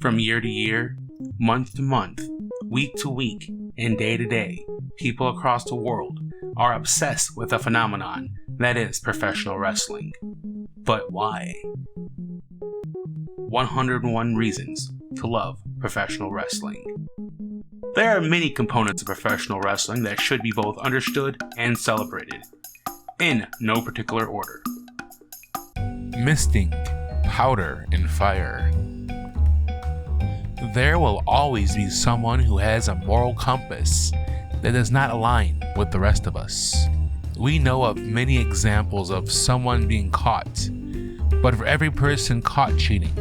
From year to year, month to month, week to week, and day to day, people across the world are obsessed with a phenomenon that is professional wrestling. But why? 101 Reasons to Love Professional Wrestling. There are many components of professional wrestling that should be both understood and celebrated, in no particular order. Misting, powder, and fire. There will always be someone who has a moral compass that does not align with the rest of us. We know of many examples of someone being caught, but for every person caught cheating,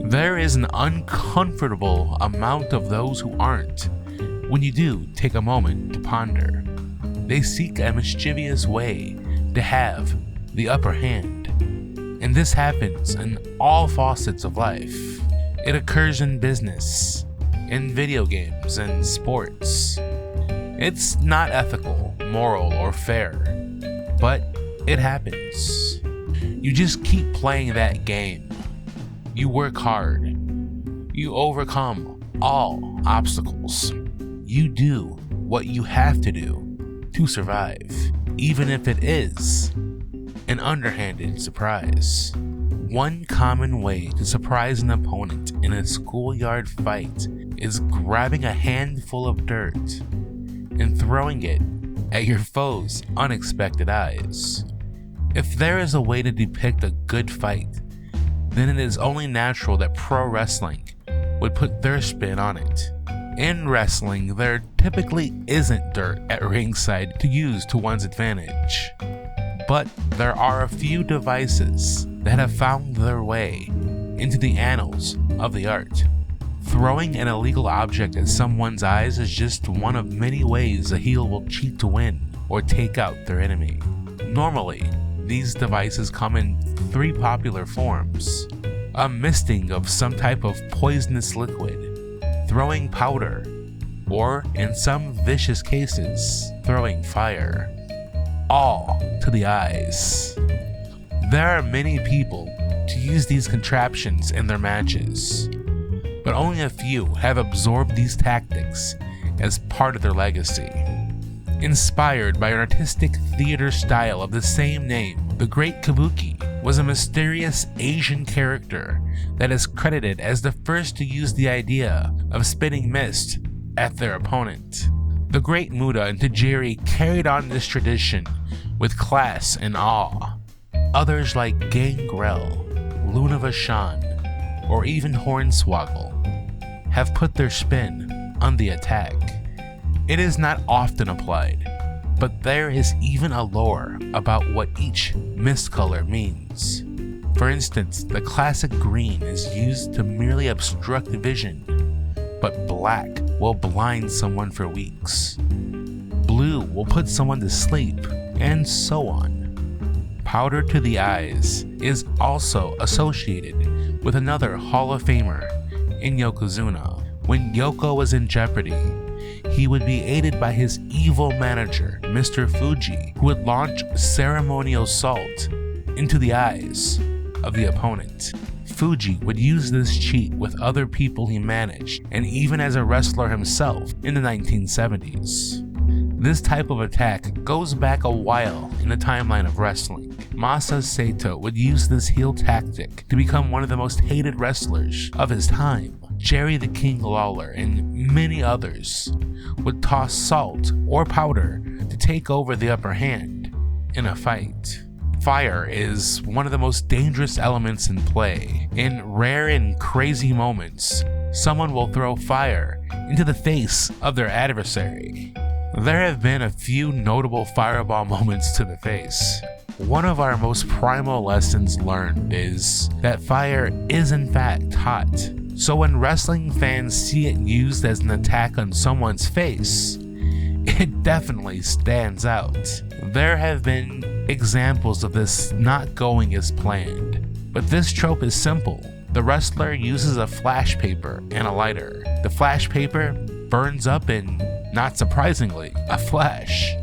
there is an uncomfortable amount of those who aren't. When you do take a moment to ponder, they seek a mischievous way to have the upper hand. And this happens in all facets of life. It occurs in business, in video games, and sports. It's not ethical, moral, or fair, but it happens. You just keep playing that game. You work hard. You overcome all obstacles. You do what you have to do to survive, even if it is an underhanded surprise. One common way to surprise an opponent in a schoolyard fight is grabbing a handful of dirt and throwing it at your foe's unexpected eyes. If there is a way to depict a good fight, then it is only natural that pro wrestling would put their spin on it. In wrestling, there typically isn't dirt at ringside to use to one's advantage. But there are a few devices that have found their way into the annals of the art. Throwing an illegal object at someone's eyes is just one of many ways a heel will cheat to win or take out their enemy. Normally, these devices come in three popular forms: a misting of some type of poisonous liquid, throwing powder, or in some vicious cases, throwing fire. All to the eyes. There are many people to use these contraptions in their matches, but only a few have absorbed these tactics as part of their legacy. Inspired by an artistic theater style of the same name, the Great Kabuki was a mysterious Asian character that is credited as the first to use the idea of spitting mist at their opponent. The Great Muta and Tajiri carried on this tradition with class and awe. Others like Gangrel, Luna Vachon, or even Hornswoggle have put their spin on the attack. It is not often applied, but there is even a lore about what each mist color means. For instance, the classic green is used to merely obstruct vision, but black will blind someone for weeks. Blue will put someone to sleep, and so on. Powder to the eyes is also associated with another Hall of Famer in Yokozuna. When Yoko was in jeopardy, he would be aided by his evil manager, Mr. Fuji, who would launch ceremonial salt into the eyes of the opponent. Fuji would use this cheat with other people he managed, and even as a wrestler himself in the 1970s. This type of attack goes back a while in the timeline of wrestling. Masa Sato would use this heel tactic to become one of the most hated wrestlers of his time. Jerry the King Lawler and many others would toss salt or powder to take over the upper hand in a fight. Fire is one of the most dangerous elements in play. In rare and crazy moments, someone will throw fire into the face of their adversary. There have been a few notable fireball moments to the face. One of our most primal lessons learned is that fire is in fact hot. So when wrestling fans see it used as an attack on someone's face, it definitely stands out. There have been examples of this not going as planned, but this trope is simple. The wrestler uses a flash paper and a lighter. The flash paper burns up in, not surprisingly, a flash.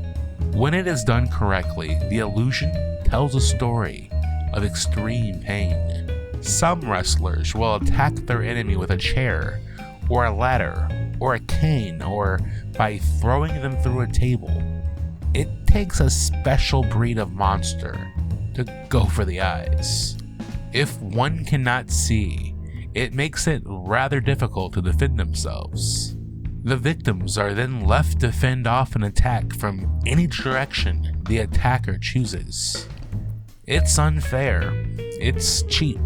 When it is done correctly, the illusion tells a story of extreme pain. Some wrestlers will attack their enemy with a chair, or a ladder, or a cane, or by throwing them through a table. It takes a special breed of monster to go for the eyes. If one cannot see, it makes it rather difficult to defend themselves. The victims are then left to fend off an attack from any direction the attacker chooses. It's unfair, it's cheap,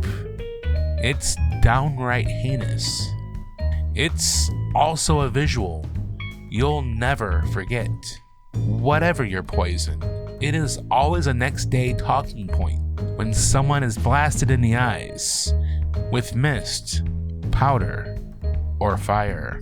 it's downright heinous. It's also a visual you'll never forget. Whatever your poison, it is always a next day talking point when someone is blasted in the eyes with mist, powder, or fire.